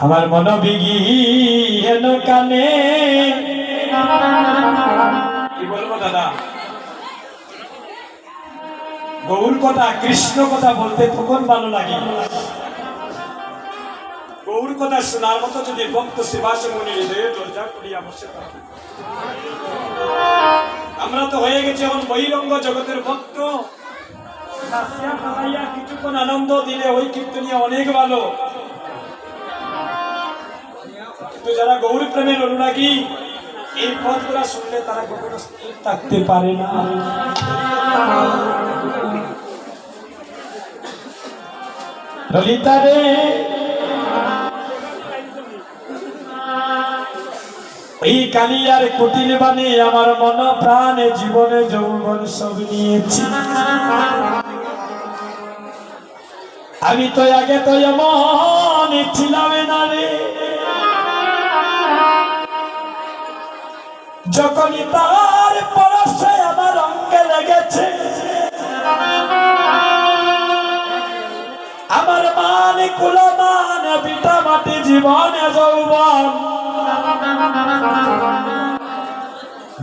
আমার মন বিগিন কানে কি বলবো দাদা, গৌর কথা কৃষ্ণ কথা বলতে তখন ভালো লাগে। গৌর কথা শোনার মতো যদি ভক্ত শিবাস মনে হৃদয়ে দরজা খুলিয়া বসে থাকে। আমরা তো হয়ে গেছি এখন বহিরঙ্গ জগতের ভক্ত। কিছুক্ষণ আনন্দ দিলে ওই কীর্তনিয়া অনেক ভালো, কিন্তু যারা গৌর প্রেমের অনুরাগী এই পথগুলা শুনলে তারা কখনো স্থির থাকতে পারে না। ললিতারে এই কালিয়ার কুটিল বানে আমার মন প্রাণে জীবনে যৌবন সব নিয়েছি। আমি তো আগে তো এমন ছিলাম না রে, যখনই তার পরশে আমার অঙ্গে লেগেছে আমার মানে কুলমান পিতা মাটি জীবনে যৌবন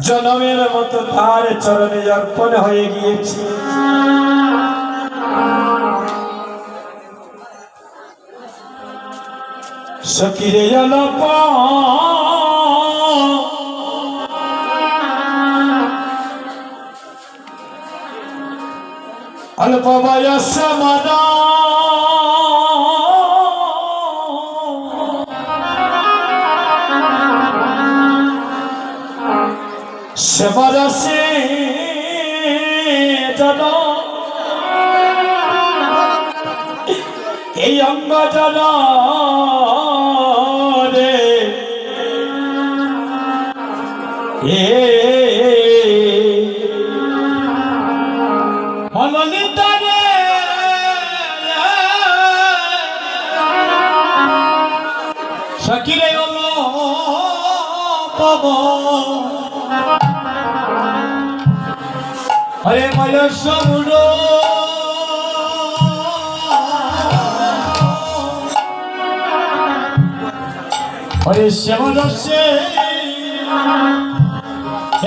জনমের মতো তার চরণে অর্পণ হয়ে গিয়েছে। সখিরে অল্প অল্প বয়স মন সে বরসে জন এই অঙ্গ জন রে ললিতারে সখিরে পাব হরে ময় সমুদ্র হরে শ্যামল সে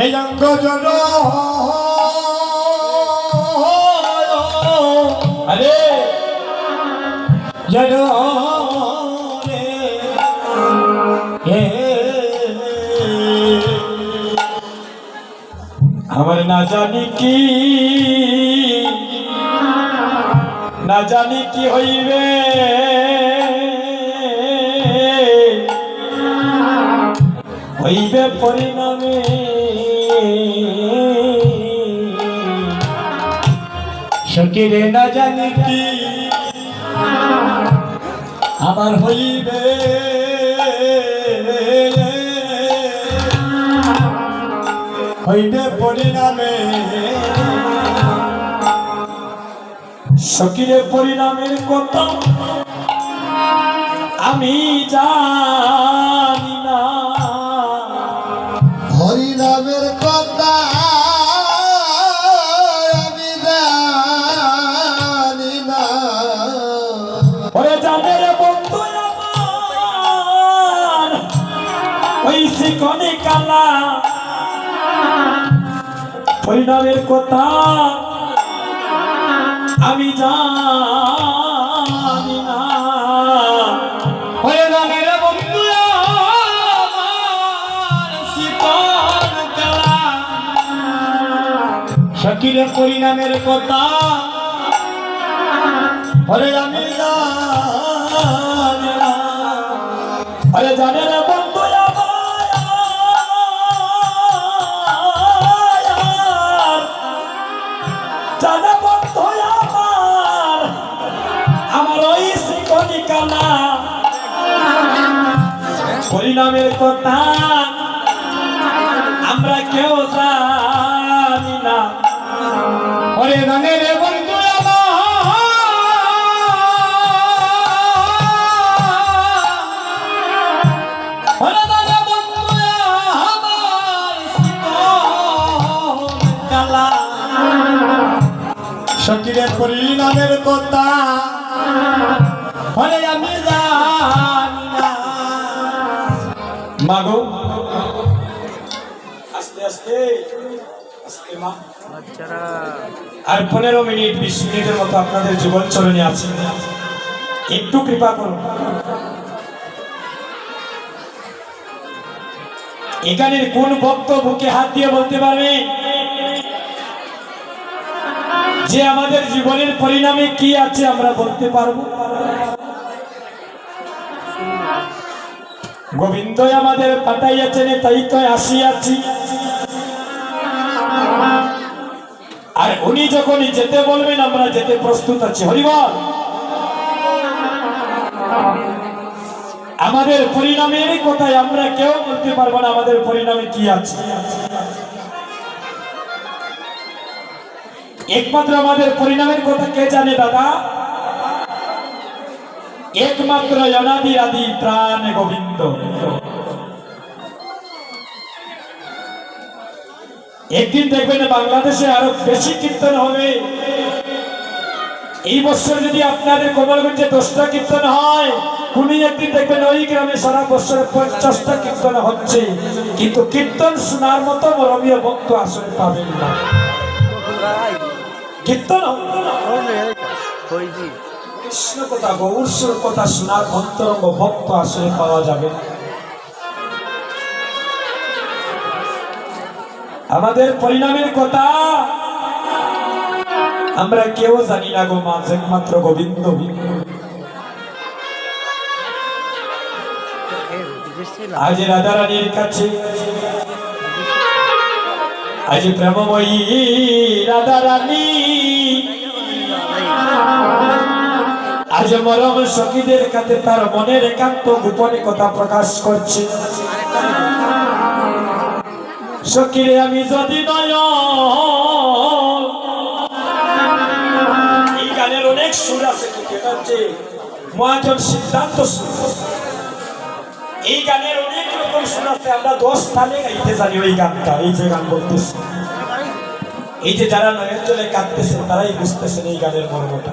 এই অঙ্গ জন হরে জন রে আমার না জানি কি হইবে হইবে পরিণামে সখিরে না জানি কি আমার হইবে হইবে পরিণামে সখিরে পরিণামের কথা আমি জানি না, হরিনামের কথা আমি জানি না। ওরে জানে রে বন্ধু আমার ওই শিকনে কালা পরিণামের কথা আমি জানি না। ওরে জানে রে বন্ধু আমার শিকন কালা সখিরে পরিণামের কথা ওরে আমি জানি না। ওরে জানে রে বন্ধু জানে বন্ধু আমার ওই শিকনি কালা পরিণামের কথা আমরা কেউ জানি না। ওরে জানে রে বন্ধু ওরে জানে বন্ধু আমার শিকনি কালা সখিরে পরিণামের কথা হরে আমি জানি না। মাগো আস্তে আস্তে আস্তে মা আর 15 মিনিট 20 মিনিটের মতো আপনাদের জীবন চরণে আছে, একটু কৃপা করুন। এখানের কোন ভক্ত বুকে হাত দিয়ে বলতে পারবে যে আমাদের জীবনের পরিণামে কি আছে আমরা বলতে পারবো? গোবিন্দই আমাদের পাঠাইয়াছেন, তাই তো আসিয়াছি। আর উনি যখন যেতে বলবেন আমরা যেতে প্রস্তুত আছি। হরিবল। আমাদের পরিণামের কথাই আমরা কেউ বলতে পারবো না আমাদের পরিণামে কি আছে। একমাত্র আমাদের পরিণামের কথা কে জানে দাদা? একমাত্র অনাদি আদি প্রাণ গোবিন্দ। একদিন দেখবেন বাংলাদেশে আরো বেশি কীর্তন হবে। এই বছর যদি আপনাদের কমলগঞ্জে 10টা কীর্তন হয়, কোন একদিন দেখবেন ওই গ্রামে সারা বছরে 50টা কীর্তন হচ্ছে, কিন্তু কীর্তন শোনার মতো মরমীয় ভক্ত আসলে পাবেন না। কীর্তন কৃষ্ণ কথা গৌরসুর কথা শোনার অন্তরঙ্গ ভক্ত আসলে পাওয়া যাবে না। আমাদের পরিণামের কথা আমরা কেউ জানি না গো মা, একমাত্র গোবিন্দ। আজ রাধারানীর কাছে, আজ প্রেমময়ী রাধারানী আজ মরম সখীদের কাছে তার মনের একান্ত গোপনে কথা প্রকাশ করছে। সখীরে আমি যদি নয়, এই গানের অনেক সুর আছে, মহাজন সিদ্ধান্ত সুর। এই গানের অনেক রকম সুর আছে, আমরা 10 তালে গাইতে জানি ওই গানটা। এই যে গান বলতেছে, এই যে যারা নয়ন জলে কাঁদতেছেন তারাই বুঝতেছেন এই গানের মর্মটা।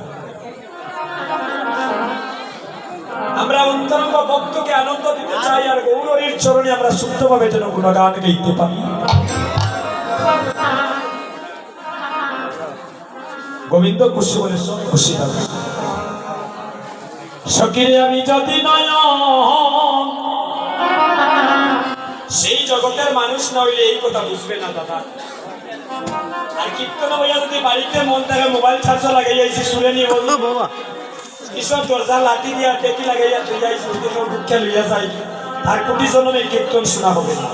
আমরা অন্তরঙ্গ ভক্তকে আনন্দ দিতে চাই, আর গৌরীর চরণে আমরা শুদ্ধভাবে যেন গুণগান গাইতে পারি। গোবিন্দ খুশি বলে খুশি হবে। সখীরে আমি যদি নয়, সেই জগতের মানুষ নইলে এই কথা বুঝবে না দাদা। আর কীর্তন হইয়া যদি বাড়িতে মন থাকে, মোবাইল চার্জ লাগাইয়াছি সুরে নিয়ে বলবো বাবা কিশোর দরজা লাঠি দিয়া টেকি লাগাইয়া তুই যাইছি দুঃখে লইয়া যাই, আর কোটি জনমে কীর্তন শোনা হবে না।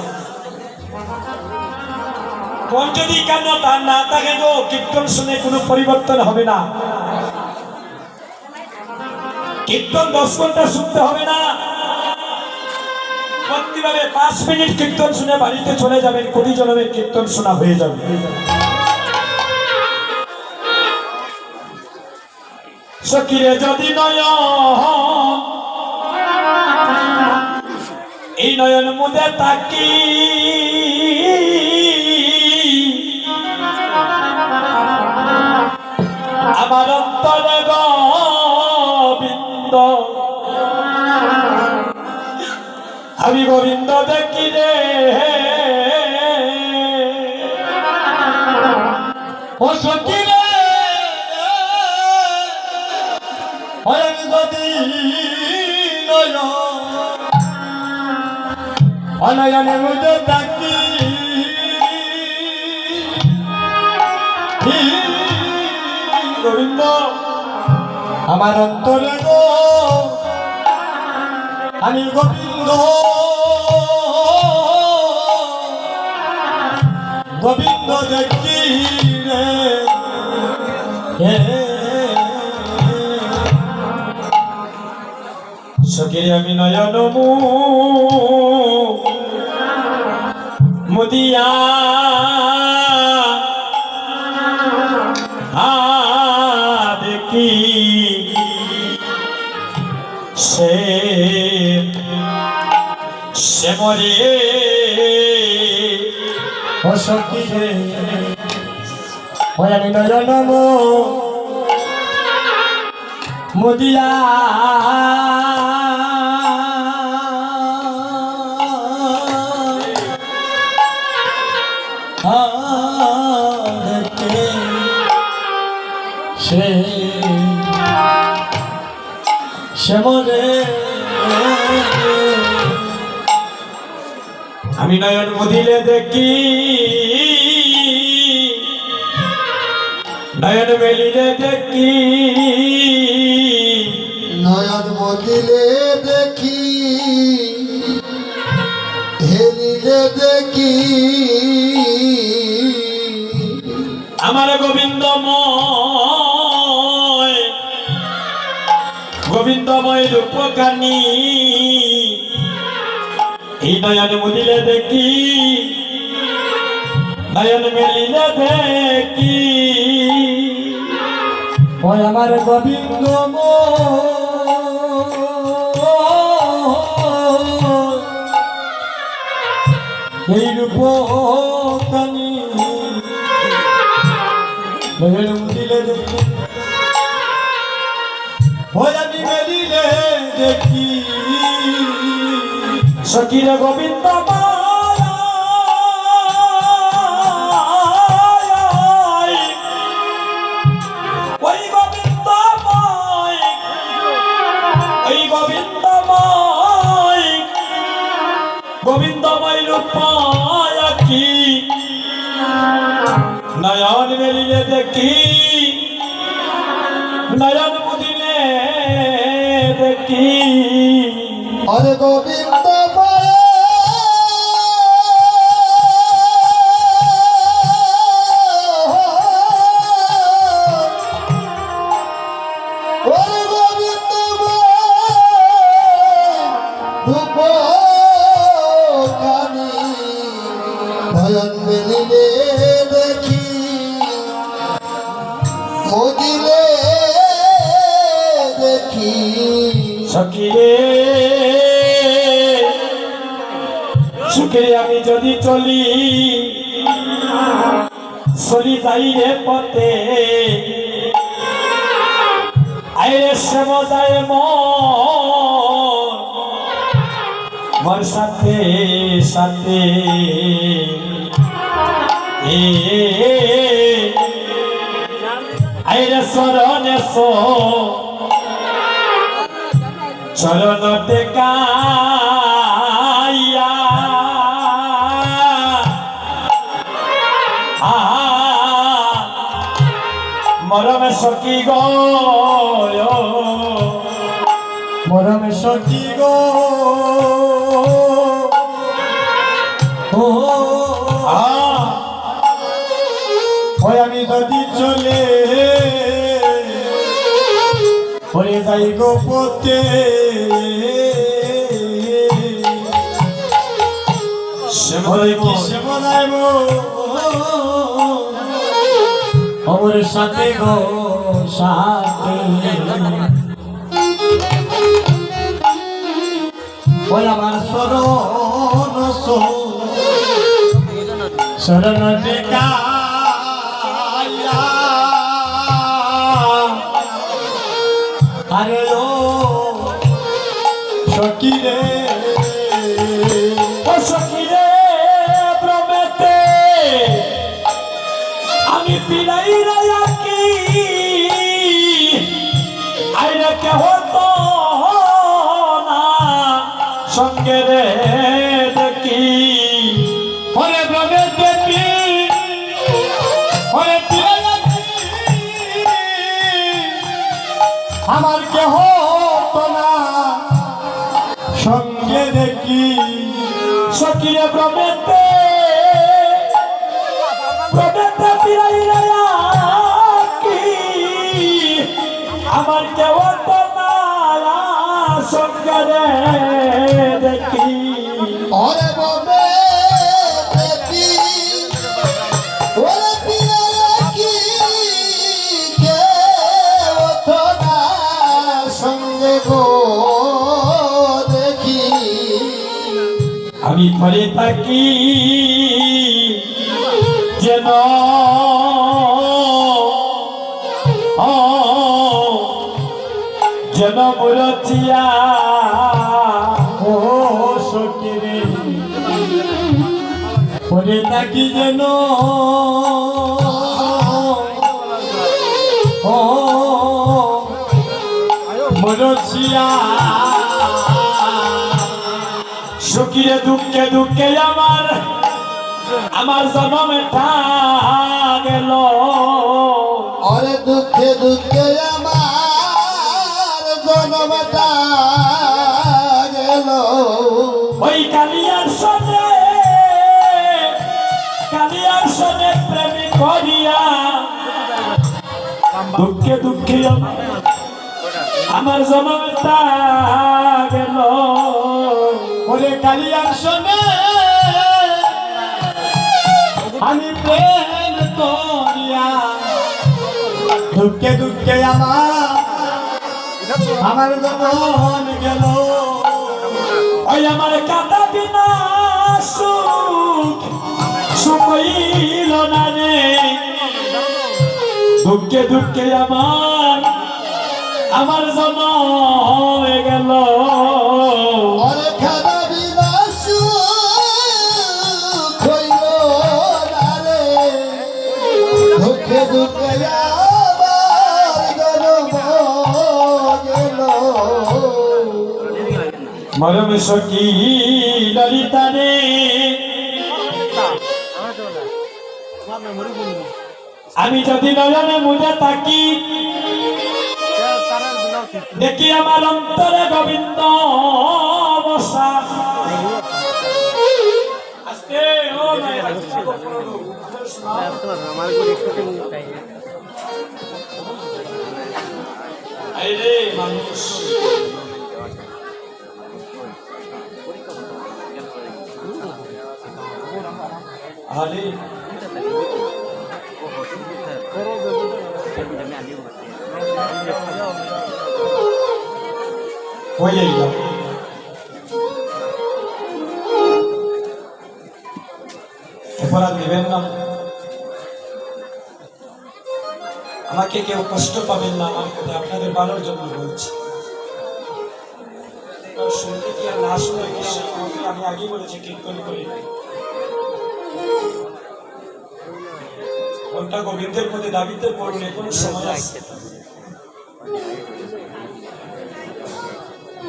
মন যদি কেন তার না থাকে গো, কীর্তন শুনে কোনো পরিবর্তন হবে না। কীর্তন 10 ঘন্টা শুনতে হবে না, ভক্তিভাবে 5 মিনিট কীর্তন শুনে বাড়িতে চলে যাবেন, কোটি জনমের কীর্তন শোনা হয়ে যাবে। সখীরে যদি নয়, এই নয়ন মুদে তাকি আমার অন্তরে গোবিন্দ, আমি গোবিন্দ দেখি রে। ও সখী রে, আমি যদি অনয়নে মুদে তাকি গোবিন্দ আমার অন্তরে গো, আমি গোবিন্দ গোবিন্দ দেখি রে। সখীরে আমি নয়ন মুদিয়া দেখি সে মরে। ও সখীরে আমি নয়ন মুদিয়া শ্যামরে আমি নয়ন মুদিলে দেখি নয়ন মেলিলে দেখি নয়ন মদিলে দেখি হেলিলে দেখি আমার গোবিন্দময় গোবিন্দময় রূপকানি এই নয়ন মুদিলে দেখি নয়ন মেলিলে দেখি ওই আমার গোবিন্দময় এই রূপকানি নয়ন মুদিলে দেখি ওই আমি মেলিলে দেখি সখীর গোবিন্দ ওই গোবিন্দময় ওই গোবিন্দময় গোবিন্দময় রূপায় কি নয়ন মেলিলে দেখি নয়ন মুদিলে দেখি আরে গোবিন্দ ভয়ন মেলিলে দেখি মদিলে দেখি সখিরে সুখে আমি যদি চলি চলি যাই রে পথে আইরে শ্যাম যায় মোর সাথে সাথে আইরে শরণে চরণ টেকাইয়া মরমে সখী গো মরমে সখী গো ওই আমি যদি চলে পরে যাই গো পথে আমার সাথে গো সাথে ওই আমার শরণ শরণ টেকাইয়া আরে ও সখীরে ও সখীরে প্রমেতে আমি পিলাই রাখি আইরে কে হতো না সঙ্গে রে দেখি ওরে প্রমেতে ওরে পিলাই রাখি আমার কে হতো না সঙ্গে দেখি সখীরে প্রমেতে প্রমেতে পিরাই রাখি আমার কে হতো না সঙ্গে দেখি ওরে ববে দেখি ওরে পিয়াকি কে ওঠনা সঙ্গে গো দেখি আমি ঘরে থাকি যেন যেন মুরতিয়া ও সখীরে ঘরে থাকি যেন ও মুরতিয়া করিয়া সুখে দুঃখে দুঃখে আমার জন্মটা গেল ওরে দুঃখে দুঃখে আমার জন্মটা গেল ওই কালিয়ার সনে প্রেমী করিয়া দুঃখে দুঃখে আমার জন্মটা গেল ওরে কালিয়ার সনে আমি প্রেম করিয়া দুঃখে দুঃখে আমার জন্ম গেল ওই আমার কাটা বিনা সুখ হইল না রে দুঃখে দুঃখে আমার জন্ম হয়ে গেল ওরে খানা বিনা সুখ হইল না রে দুঃখে দুঃখে আমার জন্ম গেল মরম সখী ললিতা রে আমি যদি নয়নে মুজে থাকি দেখি আমার অন্তরে গোবিন্দ বসা আজকে ও আরে মানুষ আরে হয়ে গেল অপরাধ দিবেন না আমাকে কেউ কষ্ট পাবেন না আমার কথা আপনাদের ভালোর জন্য বলছি শুনতে কি আর না শুনে কি আমি আগেই বলেছি কীর্তন করি কোনটা গোবিন্দের প্রতি দাবিতে পড়ুন এখনো সময় আছে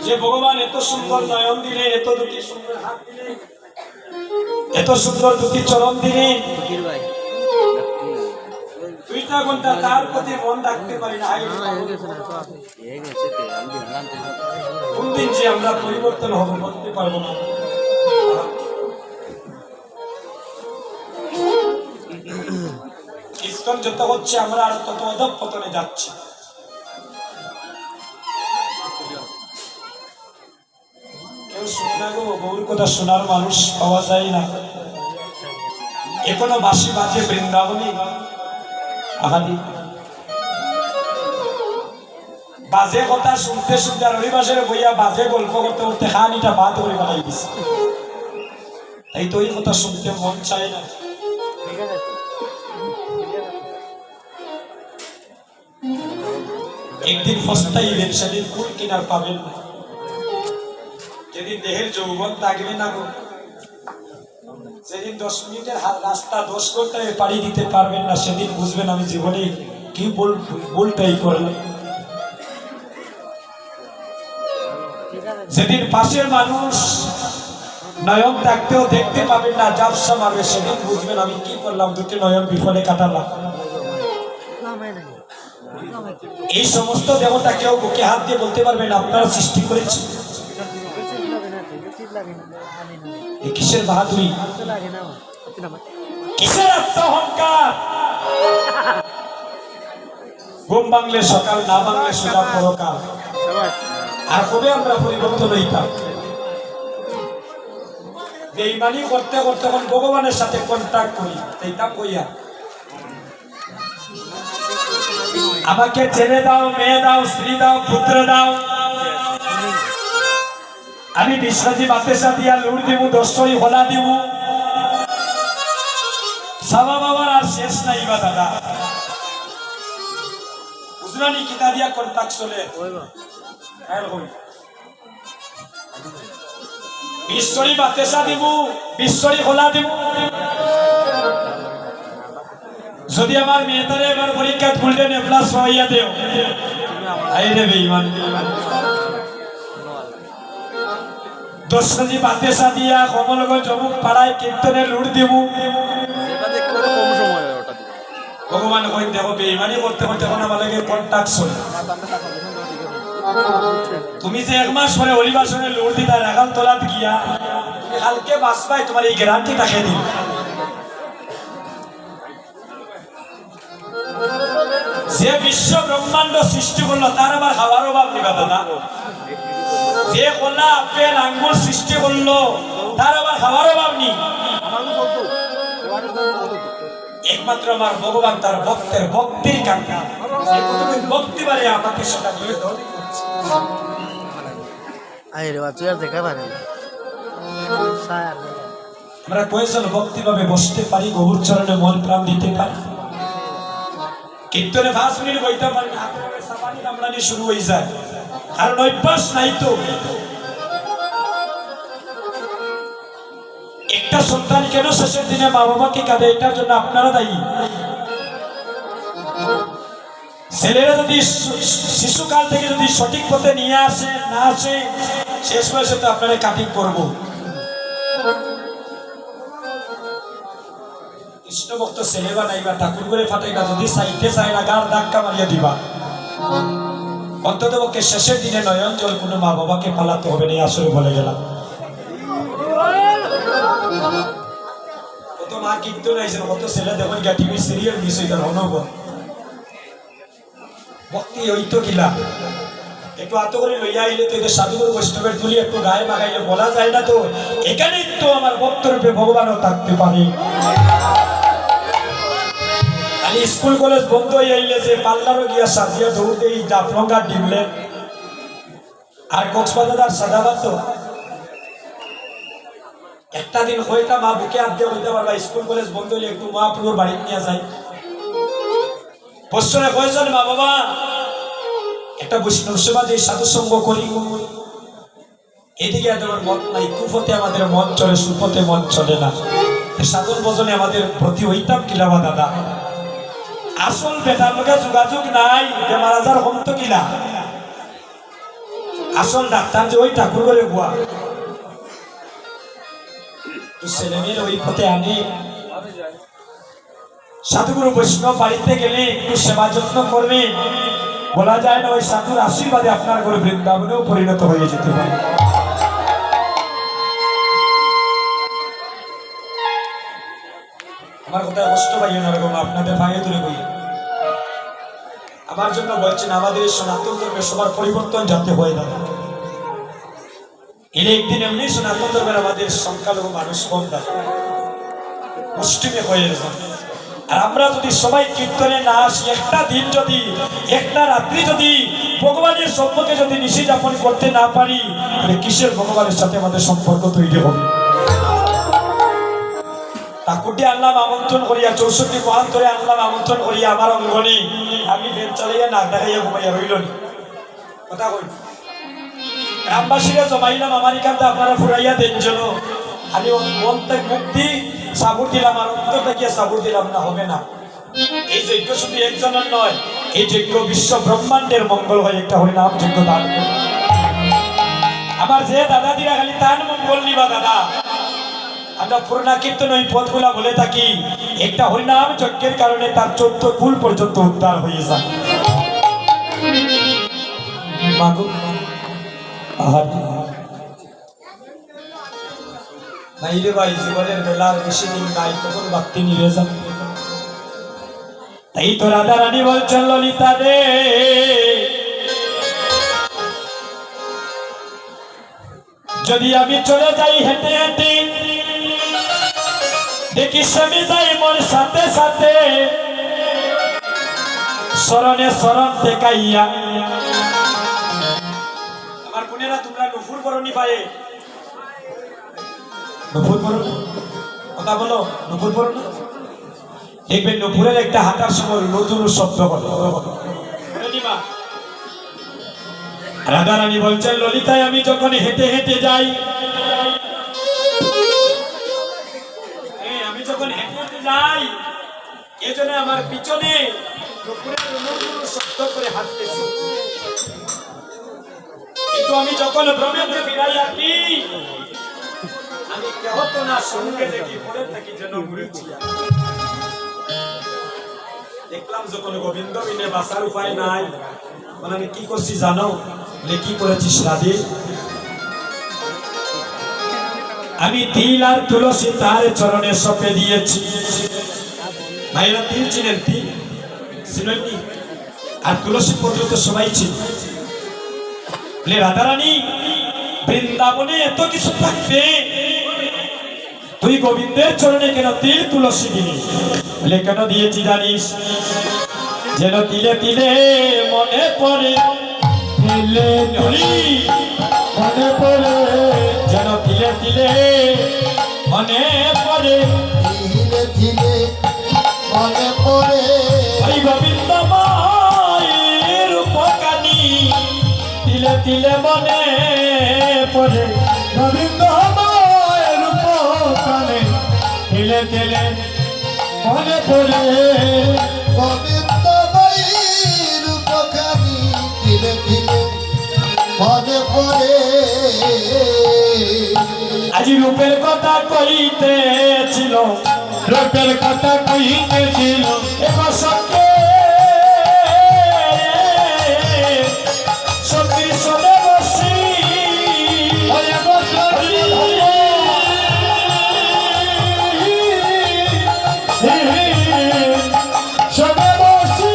যে ভগবান এত সুন্দর নয়ন দিলেন এত দুটি সুন্দর হাত দিলেন এত সুন্দর দুটি চরণ দিলেন 2টা ঘন্টা তার প্রতি মন রাখতে পারি না কোনদিন যে আমরা পরিবর্তন হব বলতে পারবো না কীর্তন যত হচ্ছে আমরা আর তত অধঃপতনে যাচ্ছি কেউ শুনে না গো গৌর কথা শোনার মানুষ পাওয়া যায় না এখনো বাঁশি বাজে বৃন্দাবনী আহাদি বাজে কথা শুনতে শুনতে রবিবাসের বইয়া বাজে গল্প করতে করতে খানিটা বাদ করে বানাই দিছে তাই তো এই কথা শুনতে মন চায় না একদিন ফস্তাইলেন সেদিন ফুল কিনার পাবেন না যেদিন দেহের যৌবন থাকবে না গো সেদিন 10 মিনিটের রাস্তা 10 ঘন্টায় পাড়ি দিতে পারবেন না সেদিন বুঝবেন আমি জীবনে কি ভুলটাই করলাম সেদিন পাশের মানুষ নয়ন থাকতেও দেখতে পাবেন না জাপসা মারবে সেদিন বুঝবেন আমি কি করলাম দুটি নয়ন বিফলে কাটালাম এই সমস্ত দেবতা কেউ বুকে হাত দিয়ে বলতে পারবেন আপনারা সৃষ্টি করেছেন কিসের বাহাদুরি কিসের আত্মহংকার ঘুম ভাঙলে সকাল না ভাঙলে সোজা পরকাল আর কবে আমরা পরিবর্তন হইতাম বেঈমানি করতে করতে তখন ভগবানের সাথে কন্ট্যাক্ট করি এইটা কইয়া আমাকে ছেলে দাও মেয়ে দাও স্ত্রী দাও পুত্র দাও আমি বিশ্বজি বাতেসা দিয়া লুর দিব দশই হলা দিব সাবা বাবার আর শেষ নাই বা দাদা বুঝলানি কিতা দিয়া কন্ট্যাক্ট চলে বিশ্বরি বাতেসা দিব বিশ্বরি হলা দিব যদি আমার মেয়েটারে এবার পরীক্ষা গোল্ডেন এ প্লাস পাইয়া দেও আইরে বেঈমান দশজি বাতেসা দিয়া কমলগঞ্জ অমুক পাড়ায় কীর্তনে লুট দিব। ভগবান কই দেখো বেইমানি করতে করতে এখন আমার লাগে কন্টাক্ট চলে। তুমি যে এক মাস পরে অলিবাসনে লুট দিতা রাখাল তোলাত গিয়া তুমি কালকে বাঁচবাই, তোমার এই গ্যারান্টি তাকে দিন। যে বিশ্ব ব্রহ্মাণ্ড সৃষ্টি করলো তার আবার খাওয়ার অভাব নিবা দাদা। যে কলা আপেল আঙ্গুর সৃষ্টি করলো তার আবার খাওয়ার অভাব নেই। একমাত্র আমার ভগবান তার ভক্তের ভক্তির কাঙ্ক্ষা, ভক্তি বারে আমাকে সেটা দিয়ে আমরা কয়েকজন ভক্তি ভাবে বসতে পারি, গৌর চরণে মন প্রাণ দিতে পারি, কীর্তনে 5 মিনিট বইতে পারি না, সাবানি কামড়ানি শুরু হয়ে যায়, কারণ অভ্যাস নাই তো। একটা সন্তান কেন শেষের দিনে মা বাবাকে কাঁদে, এটার জন্য আপনারা দায়ী। ছেলেরা যদি শিশুকাল থেকে যদি সঠিক পথে নিয়ে আসে না আসে, শেষ বয়সে তো আপনারা কাটিং করব। কৃষ্ণ ভক্ত ছেলে বা নাইবা ঠাকুর করে ফাটাইবা, যদি চাইতে চায় না গার ধাক্কা মারিয়া দিবা। অন্তত পক্ষে শেষের দিনে নয়ন জল কোনো মা বাবাকে পালাতে হবে না, আসলে বলে গেলাম। কত মা কীর্তন আইসেন, কত ছেলে দেখুন গা টিভি সিরিয়াল মিস হইতার অনবর ভক্তি হইতো কিলা। একটু আত করে লইয়া আইলে তো সাধুগুরু বৈষ্ণবের তুলি একটু গায়ে মাগাইলে বলা যায় না তো এখানেই তো আমার ভক্তরূপে ভগবানও থাকতে পারে। খালি স্কুল কলেজ বন্ধ হয়ে আইলে যে পাল্লারও গিয়া সাজিয়া দৌড়তে এই জাফলঙ্গা ডিমলে আর কক্সবাজার সাদাবাদ তো একটা দিন হইতা মা বুকে হাত দিয়ে হইতে পারবা, স্কুল কলেজ বন্ধ হইলে একটু মহাপ্রভুর বাড়ি নিয়ে যায়। বছরে কয়েকজন মা বাবা একটা বৈষ্ণব সেবা দিয়ে সাধু সঙ্গ করি, এদিকে আমাদের মন নাই, কুপথে আমাদের মন চলে, সুপথে মন চলে না। সাধন ভজনে আমাদের প্রতি হইতাম কিলাবা দাদা। আসল বেটার লোকে যোগাযোগ নাই, বেমার আজার হম তো কিনা। আসল ডাক্তার যে ওই ঠাকুর করে গুয়া ছেলে মেয়ের ওই পথে আনে। সাধুগুরু বৈষ্ণব বাড়িতে গেলে একটু সেবা যত্ন করবে, বলা যায় না ওই সাধুর আশীর্বাদে আপনার ঘরে বৃন্দাবনেও পরিণত হয়ে যেতে পারে। আমার কথায় কষ্ট পাইও না, এরকম আপনাদের ভাইয়ে দূরে বই আমার জন্য বলছেন, আমাদের সনাতন ধর্মে সবার পরিবর্তন যাতে হয়ে থাকে। এর একদিন এমনি সনাতন ধর্মের আমাদের সংখ্যালঘু মানুষ কম থাকে, মুষ্টিমে হয়ে যায়। আর আমরা যদি সবাই কীর্তনে না আসি, একটা দিন যদি একটা রাত্রি যদি ভগবানের সম্পর্কে যদি নিশি যাপন করতে না পারি, তাহলে কিসের ভগবানের সাথে আমাদের সম্পর্ক তৈরি হবে? ঠাকুরটি আনলাম আমন্ত্রণ করিয়া, 64 মহান্তরে আনলাম আমন্ত্রণ করিয়া আমার অঙ্গনে, আমি ভেদ চালাইয়া নাক দেখাইয়া ঘুমাইয়া রইল নি। কথা কই গ্রামবাসীরা জমাইলাম আমার এখানটা আপনারা ফুরাইয়া দেন জন্য, খালি মন থেকে মুক্তি সাবুর দিলাম আর অন্তর থেকে সাবুর দিলাম না, হবে না। এই যজ্ঞ শুধু একজনের নয়, এই যজ্ঞ বিশ্ব ব্রহ্মাণ্ডের মঙ্গল হয়। একটা হরিনাম যজ্ঞ দান আমার যে দাদা দিরা খালি তার মঙ্গল নিবা দাদা। আমরা পুরনা কীর্তন ওই পথগুলা বলে থাকি, একটা হরিনাম যজ্ঞের কারণে তার 14 কুল পর্যন্ত উদ্ধার হয়ে যায়। নাই রে ভাই, জীবনের বেলার বেশি দিন নাই, তখন ভক্তি নিবে যাবে। তাই তো রাধা রানী বলছেন, ললিতা রে যদি আমি চলে যাই হেঁটে হেঁটে, দেখি স্বামী যাই মোর সাথে সাথে, শরণে শরণ দেখাইয়া। আমার বোনেরা তোমরা নুপুর করনি পায়ে, নুপুর পড়ো, কথা বলো, নুপুর পড়ো না। দেখবেন নুপুরের একটা হাঁটার সময় নতুন শব্দ করে। রাধা রানী বলছেন, ললিতায় আমি যখন হেঁটে হেঁটে যাই, আমি যখন হেঁটে হেঁটে যাই, এজন্য আমার পিছনে নুপুরের নতুন শব্দ করে হাঁটতেছে। কিন্তু আমি যখন ভ্রমেতে ফিরাইয়া কি আমি কেহ তো না সঙ্গে দেখি পড়ে থাকি যেন ঘুরেছি দেখলাম যখন গোবিন্দ বিনে বাঁচার উপায় নাই তখন আমি কি করছি জানো বলে কি করেছিস রাধে আমি তিল আর তুলসী তার চরণে সপে দিয়েছি ভাইরা তিল চিনেন তিল চিনেননি আর তুলসী পত্র তো সবাই চিনি বলে রাধারানী বৃন্দাবনে এত কিছু থাকবে তুই গোবিন্দের চরণে কেন তিল তুলসী দিলি বলে কেন দিয়েছি জানিস যেন তিলে তিলে মনে পড়ে তিলে ধরি মনে পড়ে যেন তিলে তিলে মনে পড়ে ধীরে ধীরে মনে পড়ে ওই গোবিন্দ মায়ের উপকানি তিলে তিলে মনে পড়ে গোবিন্দ মায়ের উপকানি তিলে তিলে মনে পড়ে গোবিন্দ মায়ের উপকানি ধীরে ধীরে মনে পড়ে আজি রূপের কথা কইতেছিল রূপের কথা কইতেছিল এবার সঙ্গে সত্যি শোনে বসি শোনে বসি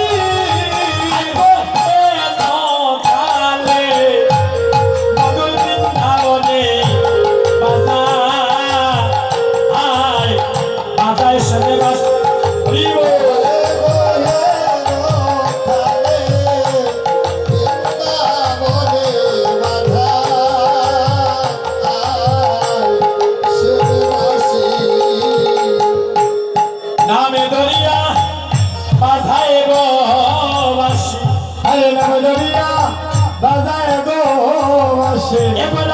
কালে মধুর বৃন্দাবনে বাজায় শোনে বাস নামে দরিয়া বাজায় গো বাসি আরে নামে দরিয়া বাজায় গো বাসি এবার